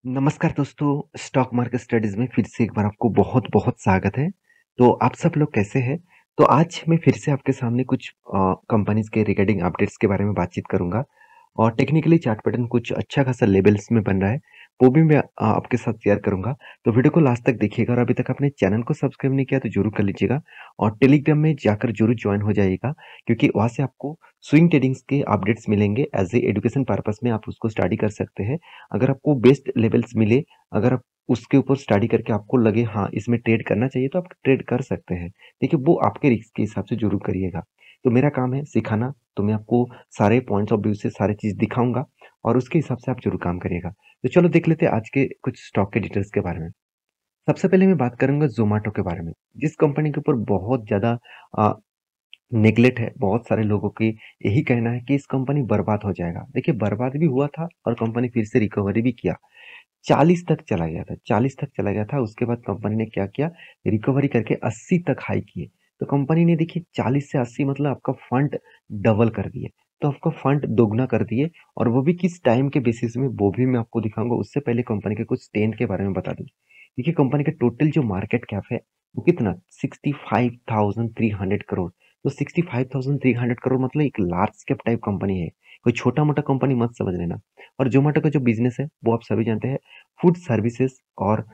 नमस्कार दोस्तों, stock market studies में फिर से एक बार आपको बहुत-बहुत स्वागत है। तो आप सब लोग कैसे हैं? तो आज मैं फिर से आपके सामने कुछ कंपनीज़ के रिगार्डिंग अपडेट्स के बारे में बातचीत करूँगा और टेक्निकली चार्ट पैटर्न कुछ अच्छा खासा लेवल्स में बन रहा है, वो भी मैं आपके साथ शेयर करूँगा। तो वीडियो को लास्ट तक देखिएगा और अभी तक आपने चैनल को सब्सक्राइब नहीं किया तो ज़रूर कर लीजिएगा और टेलीग्राम में जाकर ज़रूर जॉइन हो जाइएगा क्योंकि वहाँ से आपको स्विंग ट्रेडिंग्स के अपडेट्स मिलेंगे एज़ ए एजुकेशन पर्पज़ में आप उसको स्टडी कर सकते हैं। अगर आपको बेस्ट लेवल्स मिले, अगर आप उसके ऊपर स्टडी करके आपको लगे हाँ, इसमें ट्रेड करना चाहिए तो आप ट्रेड कर सकते हैं। देखिए वो आपके रिस्क के हिसाब से ज़रूर करिएगा। तो मेरा काम है सिखाना, तो मैं आपको सारे पॉइंट्स ऑफ व्यू से सारी चीज़ दिखाऊँगा और उसके हिसाब से आप ज़रूर काम करिएगा। तो चलो देख लेते हैं आज के कुछ स्टॉक के डिटेल्स के बारे में। सबसे पहले मैं बात करूँगा ज़ोमैटो के बारे में, जिस कंपनी के ऊपर बहुत ज़्यादा अ, नेगलेक्ट है। बहुत सारे लोगों की यही कहना है कि इस कंपनी बर्बाद हो जाएगा। देखिए बर्बाद भी हुआ था और कंपनी फिर से रिकवरी भी किया। 40 तक चला गया था, 40 तक चला गया था, उसके बाद कंपनी ने क्या किया, रिकवरी करके 80 तक हाई किए। तो कंपनी ने देखिए 40 से 80 मतलब आपका फंड डबल कर दिए। तो आपका फंड दोगुना कर दिए और वो भी किस टाइम के बेसिस में वो भी मैं आपको दिखाऊँगा। उससे पहले कंपनी के कुछ स्टैंड के बारे में बता दूँ। देखिए कंपनी का टोटल जो मार्केट कैप है, वो कितना 65,300 करोड़। तो 65,300 करोड़ मतलब एक लार्ज कैप टाइप कंपनी है। कोई छोटा-मोटा कंपनी मत समझ लेना। और ज़ोमैटो का जो बिज़नेस है, वो आप सभी जानते हैं फूड सर्विसेज़ और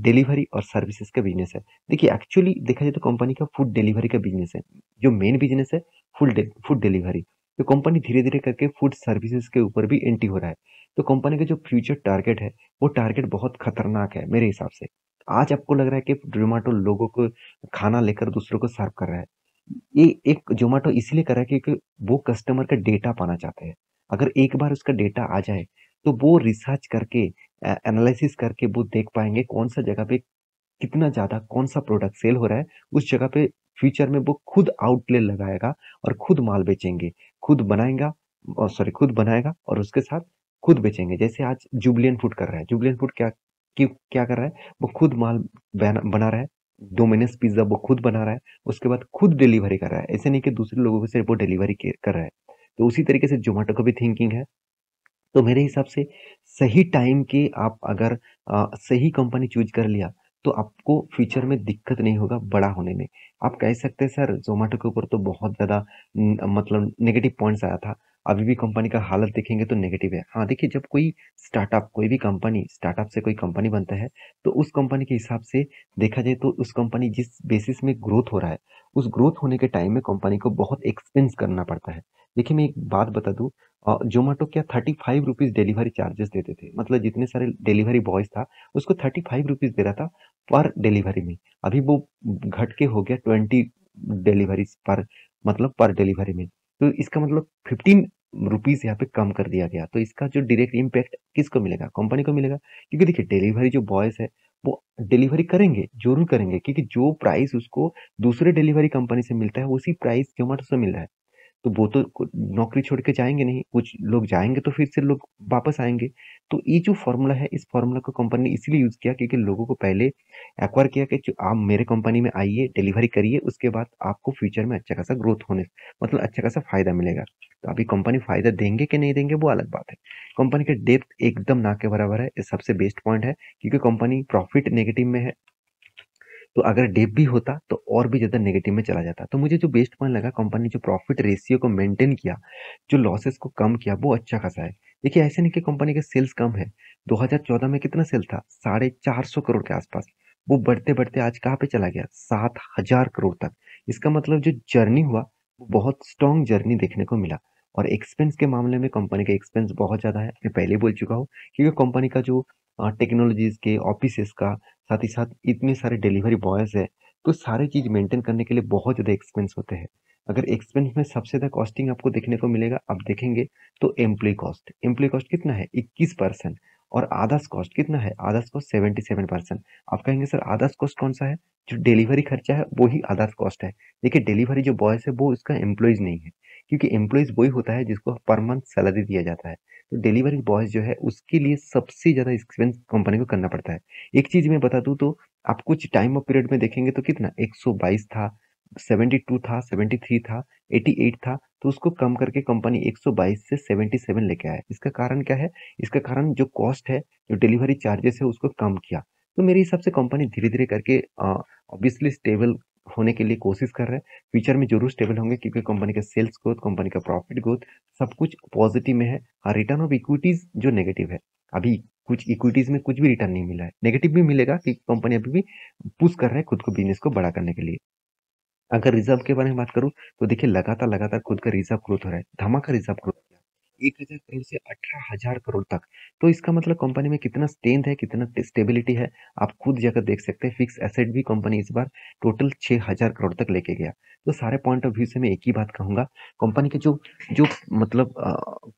डिलीवरी और सर्विसेज़ का बिज़नेस है। देखिए एक्चुअली देखा जाए तो कंपनी का फूड डिलीवरी का बिज़नेस है। जो मेन बिज़नेस है फूड डिलीवरी। तो कंपनी धीरे-धीरे करके फूड सर्विसेज़ के ऊपर भी एंट्री हो रहा है। तो कंपनी का जो फ्यूचर टारगेट है, वो टारगेट बहुत खतरनाक है मेरे हिसाब से। आज आपको लग रहा है कि ज़ोमैटो लोगों को खाना लेकर दूसरों को सर्व कर रहा है। ये एक ज़ोमैटो इसलिए कर रहा है क्योंकि वो कस्टमर का डेटा पाना चाहते हैं। अगर एक बार उसका डेटा आ जाए, तो वो रिसर्च करके एनालिसिस करके वो देख पाएँगे कौन-सा जगह पे कितना ज़्यादा कौन-सा प्रोडक्ट सेल हो रहा है, उस जगह पे फ्यूचर में वो खुद आउटलेट लगाएगा और खुद माल बेचेंगे। खुद बनाएगा और उसके साथ खुद बेचेंगे। जैसे आज जुबिलेंट फूड कर रहा है। जुबिलेंट फूड क्या कर रहा है? वो खुद माल बना रहा है। डोमिनोज़ पिज़्ज़ा वो खुद बना रहा है। उसके बाद खुद डिलीवरी कर रहा है। ऐसे नहीं कि दूसरे लोगों को सिर्फ वो डिलीवरी के कर रहा है। तो उसी तरीके से ज़ोमैटो का भी थिंकिंग है। तो मेरे हिसाब से सही टाइम के आप अगर सही कंपनी चूज़ कर लिया, तो आपको फ्यूचर में दिक्कत नहीं होगा बड़ा होने में। आप कह सकते हैं सर ज़ोमैटो के ऊपर तो बहुत ज़्यादा मतलब नेगेटिव पॉइंट्स आया था। अभी भी कंपनी का हालत देखेंगे तो नेगेटिव है। हाँ, देखिए जब कोई भी कंपनी स्टार्टअप से कोई कंपनी बनता है, तो उस कंपनी के हिसाब से देखा जाए तो उस कंपनी जिस बेसिस में ग्रोथ हो रहा है, उस ग्रोथ होने के टाइम में कंपनी को बहुत एक्सपेंस करना पड़ता है। देखिए मैं एक बात बता दूँ ज़ोमैटो क्या ₹35 डिलीवरी चार्जेस देते थे। मतलब जितने सारे डिलीवरी बॉयज़ था, उसको ₹35 दे रहा था पर डिलीवरी में। अभी वो घट के हो गया 20 डिलीवरीज़ पर मतलब पर डिलीवरी में। तो इसका मतलब ₹15 यहाँ पे कम कर दिया गया। तो इसका जो डायरेक्ट इम्पैक्ट किसको मिलेगा? कंपनी को मिलेगा। क्योंकि देखिए डिलीवरी जो बॉयज़ है, वो डिलीवरी करेंगे, ज़रूर करेंगे क्योंकि जो प्राइस उसको दूसरे डिलीवरी कंपनी से मिलता है, उसी प्राइस ज़ोमैटो से मिल रहा है। तो वो तो नौकरी छोड़ के जाएँगे नहीं, कुछ लोग जाएँगे तो फिर से लोग वापस आएँगे। तो ये जो फ़ॉर्मूला है, इस फ़ॉर्मूला को कंपनी ने इसीलिए यूज़ किया क्योंकि लोगों को पहले एक्वायर किया कि जो आप मेरे कंपनी में आइए, डिलीवरी करिए, उसके बाद आपको फ्यूचर में अच्छा खासा ग्रोथ होने मतलब अच्छा खासा फ़ायदा मिलेगा। तो अभी कंपनी फ़ायदा देंगे कि नहीं देंगे, वो अलग बात है। कंपनी का डेप्थ एकदम ना के बराबर है, ये सबसे बेस्ट पॉइंट है क्योंकि कंपनी प्रॉफ़िट नेगेटिव में है। तो अगर डिप भी होता तो और भी ज़्यादा नेगेटिव में चला जाता। तो मुझे जो बेस्ट पॉइंट लगा कंपनी ने जो प्रॉफिट रेशियो को मेंटेन किया, जो लॉसेस को कम किया वो अच्छा खासा है। देखिए ऐसे नहीं कि कंपनी का सेल्स कम है। 2014 में कितना सेल था? 450 करोड़ के आसपास। वो बढ़ते-बढ़ते आज कहाँ पे चला गया? 7,000 करोड़ तक। इसका मतलब जो जर्नी हुआ वो बहुत स्ट्रॉन्ग जर्नी देखने को मिला। और एक्सपेंस के मामले में कंपनी का एक्सपेंस बहुत ज़्यादा है। मैं पहले ही बोल चुका हूँ क्योंकि कंपनी का जो टेक्नोलॉजीज़ के ऑफिसेज़ का साथ ही साथ इतने सारे डिलीवरी बॉयज़ हैं, तो सारी चीज़ मेंटेन करने के लिए बहुत ज़्यादा एक्सपेंस होते हैं। अगर एक्सपेंस में सबसे ज़्यादा कॉस्टिंग आपको देखने को मिलेगा, आप देखेंगे तो एम्प्लॉयी कॉस्ट। एम्प्लॉयी कॉस्ट कितना है? 21% और अदर्स कॉस्ट कितना है? Others cost 77%। आप कहेंगे सर अदर्स कॉस्ट कौन-सा है? जो डिलीवरी खर्चा है, वो ही अदर्स कॉस्ट है। देखिए डिलीवरी जो बॉयज़ है, वो उसका एम्प्लॉइज़ नहीं है, क्योंकि एम्प्लॉइज़ वही होता है जिसको पर मंथ सैलरी दिया जाता है। तो डिलीवरी बॉयज़ जो है, उसके लिए सबसे ज़्यादा एक्सपेंस कंपनी को करना पड़ता है। एक चीज़ मैं बता दूँ तो आप कुछ टाइम ऑफ पीरियड में देखेंगे तो कितना 122 था, 72 था, 73 था, 88 था, तो उसको कम करके कंपनी 122 से 77 लेके आया। इसका कारण क्या है? इसका कारण जो कॉस्ट है, जो डिलीवरी चार्जेस है उसको कम किया। तो मेरे हिसाब से कंपनी धीरे-धीरे करके ऑब्वियसली स्टेबल होने के लिए कोशिश कर रहा है। फ्यूचर में ज़रूर स्टेबल होंगे क्योंकि कंपनी का सेल्स ग्रोथ, कंपनी का प्रॉफिट ग्रोथ सब कुछ पॉजिटिव में है। हाँ, रिटर्न ऑफ इक्विटीज़ जो नेगेटिव है। अभी कुछ इक्विटीज़ में कुछ भी रिटर्न नहीं मिला है। नेगेटिव भी मिलेगा कि कंपनी अभी भी पुश कर रहा है खुद को बिज़नेस को बड़ा करने के लिए। अगर रिज़र्व के बारे में बात करूँ, तो देखिए लगातार-लगातार खुद का रिज़र्व ग्रोथ हो रहा है। धमाका रिज़र्व ग्रोथ किया। 1000 करोड़ से 18,000 करोड़ तक। तो इसका मतलब कंपनी में कितना स्ट्रेंथ है, कितना स्टेबिलिटी है, आप खुद जाकर देख सकते हैं। फिक्स एसेट भी कंपनी इस बार टोटल 6,000 करोड़ तक लेके गया। तो सारे पॉइंट ऑफ व्यू से मैं एक ही बात कहूँगा, कंपनी के जो जो मतलब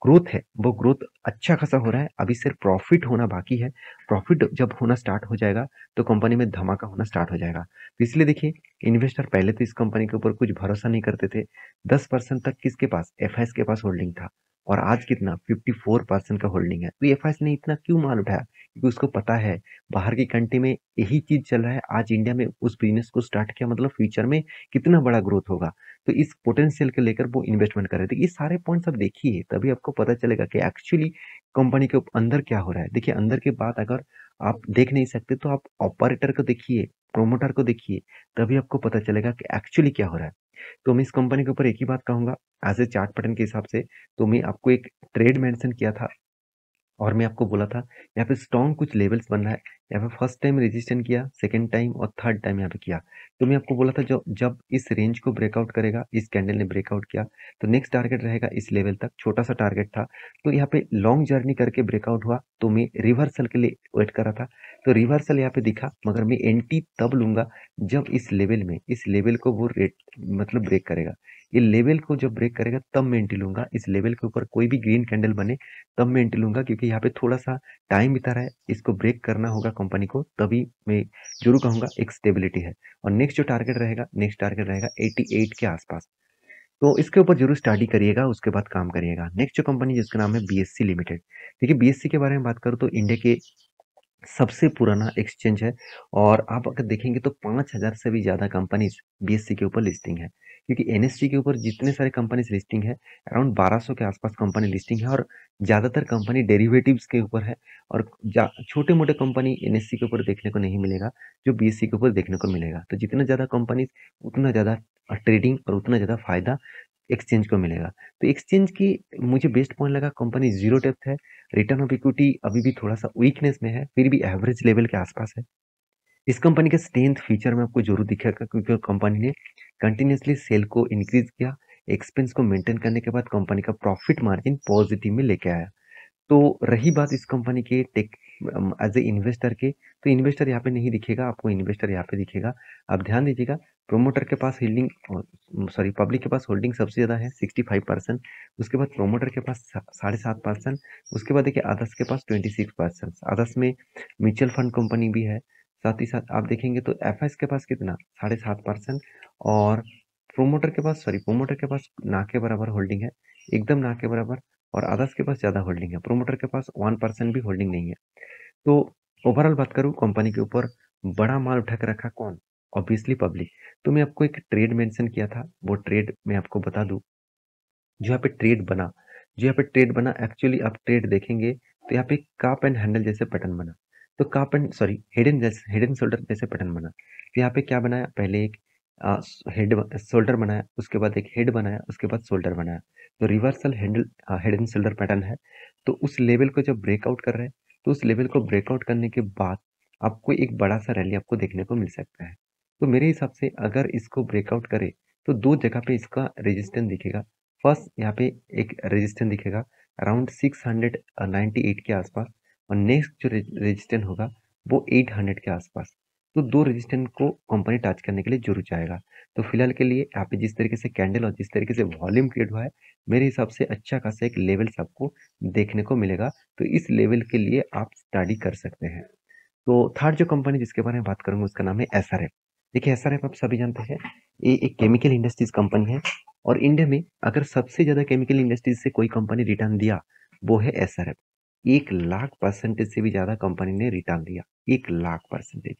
ग्रोथ है, वो ग्रोथ अच्छा खासा हो रहा है। अभी सिर्फ प्रॉफिट होना बाकी है। प्रॉफिट जब होना स्टार्ट हो जाएगा, तो कंपनी में धमाका होना स्टार्ट हो जाएगा। तो इसलिए देखिए, इन्वेस्टर पहले तो इस कंपनी के ऊपर कुछ भरोसा नहीं करते थे। 10% तक किसके पास? एफआईआईज़ के पास होल्डिंग था और आज कितना 54% का होल्डिंग है। तो एफआईआईज़ ने इतना क्यों माल उठाया? क्योंकि उसको पता है बाहर की कंट्री में यही चीज़ चल रहा है। आज इंडिया में उस बिज़नेस को स्टार्ट किया मतलब फ्यूचर में कितना बड़ा ग्रोथ होगा। तो इस पोटेंशियल को लेकर वो इन्वेस्टमेंट कर रहे थे। ये सारे पॉइंट्स आप देखिए तभी आपको पता चलेगा कि एक्चुअली कंपनी के अंदर क्या हो रहा है। देखिए अंदर की बात अगर आप देख नहीं सकते तो आप ऑपरेटर को देखिए, प्रोमोटर को देखिए, तभी आपको पता चलेगा कि एक्चुअली क्या हो रहा है। तो मैं इस कंपनी के ऊपर एक ही बात कहूँगा, एज़ ए चार्ट पैटर्न के हिसाब से, तो मैं आपको एक ट्रेड मेंशन किया था और मैं आपको बोला था यहाँ पे स्ट्रॉन्ग कुछ लेवल्स बन रहा है। यहाँ पे फर्स्ट टाइम रेजिस्टेंस किया, सेकंड टाइम और थर्ड टाइम यहाँ पे किया। तो मैं आपको बोला था जो जब इस रेंज को ब्रेकआउट करेगा, इस कैंडल ने ब्रेकआउट किया, तो नेक्स्ट टारगेट रहेगा इस लेवल तक, छोटा-सा टारगेट था। तो यहाँ पे लॉन्ग जर्नी करके ब्रेकआउट हुआ, तो मैं रिवर्सल के लिए वेट कर रहा था। तो रिवर्सल यहाँ पे दिखा, मगर मैं एंट्री तब लूँगा जब इस लेवल को वो रेट मतलब ब्रेक करेगा। ये लेवल को जब ब्रेक करेगा तब मैं एंट्री लूँगा। इस लेवल के ऊपर कोई भी ग्रीन कैंडल बने तब मैं एंट्री लूँगा क्योंकि यहाँ पे थोड़ा-सा टाइम बीता रहा है, इसको ब्रेक करना होगा कंपनी को, तभी मैं ज़रूर कहूँगा एक स्टेबिलिटी है। और नेक्स्ट टारगेट रहेगा 88 के आसपास। तो इसके ऊपर ज़रूर स्टडी करिएगा, उसके बाद काम करिएगा। नेक्स्ट जो कंपनी जिसका नाम है बीएससी लिमिटेड। देखिए बीएससी के बारे में बात करूँ तो इंडिया के सबसे पुराना एक्सचेंज है और आप अगर देखेंगे तो 5,000 से भी ज़्यादा कंपनीज़ बीएससी के ऊपर लिस्टिंग है। क्योंकि एनएससी के ऊपर जितने सारे कंपनीज़ लिस्टिंग है, अराउंड 1200 के आसपास कंपनी लिस्टिंग है और ज़्यादातर कंपनी डेरिवेटिव्स के ऊपर है और छोटे-मोटे कंपनी एनएससी के ऊपर देखने को नहीं मिलेगा, जो बीएससी के ऊपर देखने को मिलेगा। तो जितना ज़्यादा कंपनीज़, उतना ज़्यादा ट्रेडिंग और उतना ज़्यादा फ़ायदा एक्सचेंज को मिलेगा। तो एक्सचेंज की मुझे बेस्ट पॉइंट लगा, कंपनी ज़ीरो डेप्थ है, रिटर्न ऑफ इक्विटी अभी भी थोड़ा-सा वीकनेस में है, फिर भी एवरेज लेवल के आसपास है। इस कंपनी का स्ट्रेंथ फीचर में आपको ज़रूर दिखेगा क्योंकि कंपनी ने कंटिन्यूअसली सेल को इंक्रीज़ किया, एक्सपेंस को मेंटेन करने के बाद कंपनी का प्रॉफिट मार्जिन पॉजिटिव में लेके आया। तो रही बात इस कंपनी के एज़ ए इन्वेस्टर के, तो इन्वेस्टर यहाँ पे नहीं दिखेगा, आपको इन्वेस्टर यहाँ पे दिखेगा। आप ध्यान दीजिएगा, प्रोमोटर के पास पब्लिक के पास होल्डिंग सबसे ज़्यादा है 65%, उसके बाद प्रोमोटर के पास 7.5%, उसके बाद देखिए अदर्स के पास 26%। अदर्स में म्यूचुअल फंड कंपनी भी है, साथ ही साथ आप देखेंगे तो एफएस के पास कितना 7.5% और प्रोमोटर के पास ना के बराबर होल्डिंग है, एकदम ना के बराबर। और अदर्स के पास ज़्यादा होल्डिंग है, प्रोमोटर के पास 1% भी होल्डिंग नहीं है। तो ओवरऑल बात करूँ कंपनी के ऊपर बड़ा माल उठा के रखा कौन? Obviously public. तो मैं आपको एक ट्रेड मेंशन किया था, वो ट्रेड मैं आपको बता दूँ, जो यहाँ पे ट्रेड बना एक्चुअली आप ट्रेड देखेंगे तो यहाँ पे कप एंड हैंडल जैसे पैटर्न बना। तो cup and sorry head and shoulder जैसे पैटर्न बना। तो यहाँ पे क्या बनाया, पहले एक हेड शोल्डर बनाया, उसके बाद एक हेड बनाया, उसके बाद शोल्डर बनाया। तो reversal head and shoulder pattern है। तो उस लेवल को जब ब्रेकआउट कर रहे हैं, तो उस लेवल को ब्रेकआउट करने के बाद आपको एक बड़ा सा रैली आपको देखने को मिल सकता है। तो मेरे हिसाब से अगर इसको ब्रेकआउट करे तो दो जगह पे इसका रेजिस्टेंस दिखेगा। फर्स्ट यहाँ पे एक रेजिस्टेंस दिखेगा अराउंड 698 के आसपास और नेक्स्ट जो रेजिस्टेंस होगा वो 800 के आसपास। तो दो रेजिस्टेंस को कंपनी टच करने के लिए जरूर जाएगा। तो फिलहाल के लिए यहाँ पे जिस तरीके से कैंडल और जिस तरीके से वॉल्यूम क्रिएट हुआ है, मेरे हिसाब से अच्छा खासा एक लेवल्स आपको देखने को मिलेगा। तो इस लेवल के लिए आप स्टडी कर सकते हैं। तो थर्ड जो कंपनी जिसके बारे में बात करूंगा उसका नाम है एसआरएफ। देखिए एसआरएफ आप सभी जानते हैं, ये एक केमिकल इंडस्ट्रीज कंपनी है और इंडिया में अगर सबसे ज्यादा केमिकल इंडस्ट्रीज से कोई कंपनी रिटर्न दिया वो है एसआरएफ। 1 लाख परसेंटेज से भी ज्यादा कंपनी ने रिटर्न दिया, 1 लाख परसेंटेज।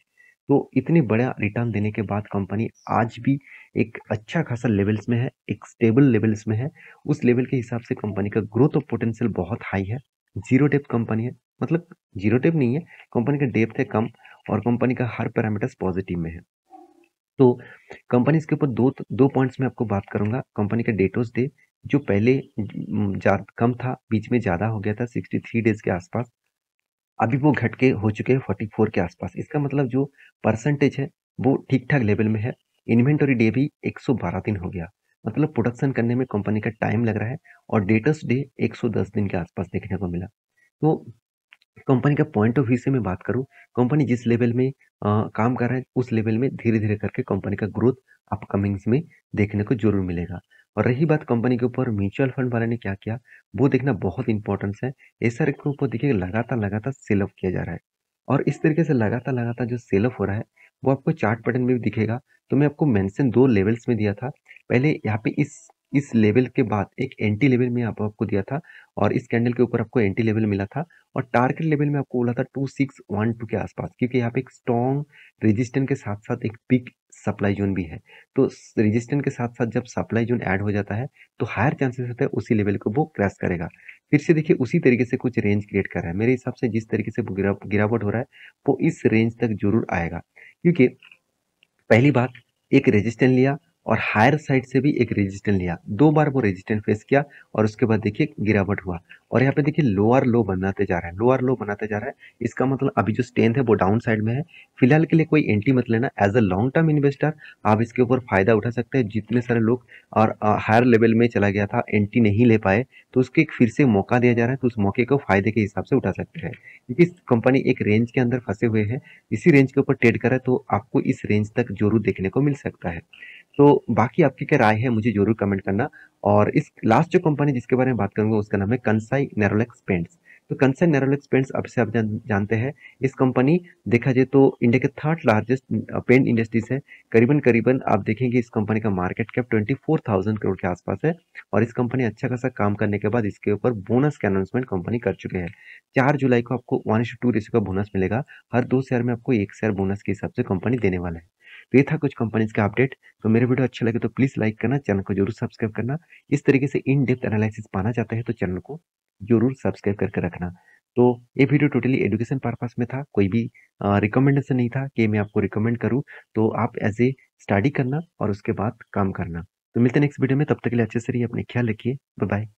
तो इतनी बड़ा रिटर्न देने के बाद कंपनी आज भी एक अच्छा खासा लेवल्स में है, एक स्टेबल लेवल्स में है। उस लेवल के हिसाब से कंपनी का ग्रोथ ऑफ पोटेंशियल बहुत हाई है। ज़ीरो डेब्ट कंपनी है, मतलब ज़ीरो डेब्ट नहीं है, कंपनी का डेब्ट है कम और कंपनी का हर पैरामीटर्स पॉजिटिव में है। तो कंपनीज़ के ऊपर दो पॉइंट्स मैं आपको बात करूँगा। कंपनी का डेटर्स डे जो पहले कम था, बीच में ज़्यादा हो गया था 63 डेज़ के आसपास। अभी वो घट के हो चुके हैं 44 के आसपास। इसका मतलब जो परसेंटेज है वो ठीक-ठाक लेवल में है। इन्वेंटरी डे भी 112 दिन हो गया। मतलब प्रोडक्शन करने में कंपनी का टाइम लग रहा है और डेटर्स डे 110 दिन के आसपास देखने को मिला। तो कंपनी का पॉइंट ऑफ व्यू से मैं बात करूँ, कंपनी जिस लेवल में काम कर रहा है, उस लेवल में धीरे-धीरे करके कंपनी का ग्रोथ अपकमिंग्स में देखने को ज़रूर मिलेगा। और रही बात कंपनी के ऊपर म्यूचुअल फंड वाले ने क्या किया, वो देखना बहुत इम्पोर्टेंस है। एसआर के ऊपर देखिए लगातार-लगातार सेल ऑफ किया जा रहा है और इस तरीके से लगातार-लगातार जो सेल ऑफ हो रहा है, वो आपको चार्ट पैटर्न में भी दिखेगा। तो मैं आपको मेंशन 2 लेवल्स में दिया था। पहले यहाँ पे इस लेवल के बाद एक एंटी लेवल में यहाँ पे आपको दिया था और इस कैंडल के ऊपर आपको एंटी लेवल मिला था और टारगेट लेवल में आपको बोला था 2612 के आसपास, क्योंकि यहाँ पे एक स्ट्रॉन्ग रेजिस्टेंस के साथ साथ एक बिग सप्लाई जोन भी है। तो रेजिस्टेंस के साथ साथ जब सप्लाई जोन ऐड हो जाता है तो हायर चांसेस होता है उसी लेवल को वो क्रैश करेगा। फिर से देखिए उसी तरीके से कुछ रेंज क्रिएट कर रहा है। मेरे हिसाब से जिस तरीके से वो गिरावट हो रहा है वो इस रेंज तक जरूर आएगा, क्योंकि पहली बात एक रेजिस्टेंस लिया और हायर साइड से भी एक रेजिस्टेंस लिया, 2 बार वो रेजिस्टेंस फेस किया और उसके बाद देखिए गिरावट हुआ और यहाँ पे देखिए लोअर लो बनाते जा रहा है, लोअर लो बनाते जा रहा है। इसका मतलब अभी जो स्ट्रेंथ है वो डाउन साइड में है। फिलहाल के लिए कोई एंट्री मत लेना। As a long term investor आप इसके ऊपर फायदा उठा सकते हैं। जितने सारे लोग और हायर लेवल में चला गया था, एंट्री नहीं ले पाए, तो उसको एक फिर से मौका दिया जा रहा है, तो उस मौके को फायदे के हिसाब से उठा सकते हैं, क्योंकि कंपनी एक रेंज के अंदर फंसे हुए हैं। इसी रेंज के ऊपर ट्रेड करा तो आपको इस रेंज तक जरूर देखने को मिल सकता है। तो बाकी आपकी क्या राय है मुझे जरूर कमेंट करना। और इस लास्ट जो कंपनी जिसके बारे में बात करूंगा उसका नाम है कंसाई नेरोलैक पेंट्स। तो कंसाई नेरोलैक पेंट्स अब से आप जानते हैं। इस कंपनी देखा जाए तो इंडिया के थर्ड लार्जेस्ट पेंट इंडस्ट्रीज है। करीबन करीबन आप देखेंगे इस कंपनी का मार्केट कैप 24,000 करोड़ के आसपास है और इस कंपनी अच्छा खासा काम करने के बाद इसके ऊपर बोनस का अनाउंसमेंट कंपनी कर चुके हैं। 4 जुलाई को आपको 1:2 रेशियो का बोनस मिलेगा। हर 2 शेयर में आपको 1 शेयर बोनस के हिसाब से कंपनी देने वाला है। तो ये था कुछ कंपनीज का अपडेट। तो मेरे वीडियो अच्छा लगे तो प्लीज लाइक करना, चैनल को जरूर सब्सक्राइब करना। इस तरीके से इन डेप्थ एनालिसिस पाना चाहते हैं तो चैनल को जरूर सब्सक्राइब करके रखना। तो ये वीडियो टोटली एजुकेशन पर्पस में था, कोई भी रिकमेंडेशन नहीं था कि मैं आपको रिकमेंड करूँ। तो आप एज ए स्टडी करना और उसके बाद काम करना। तो मिलते हैं नेक्स्ट वीडियो में, तब तक के लिए अच्छे से रहिए, अपने ख्याल रखिए। Bye bye.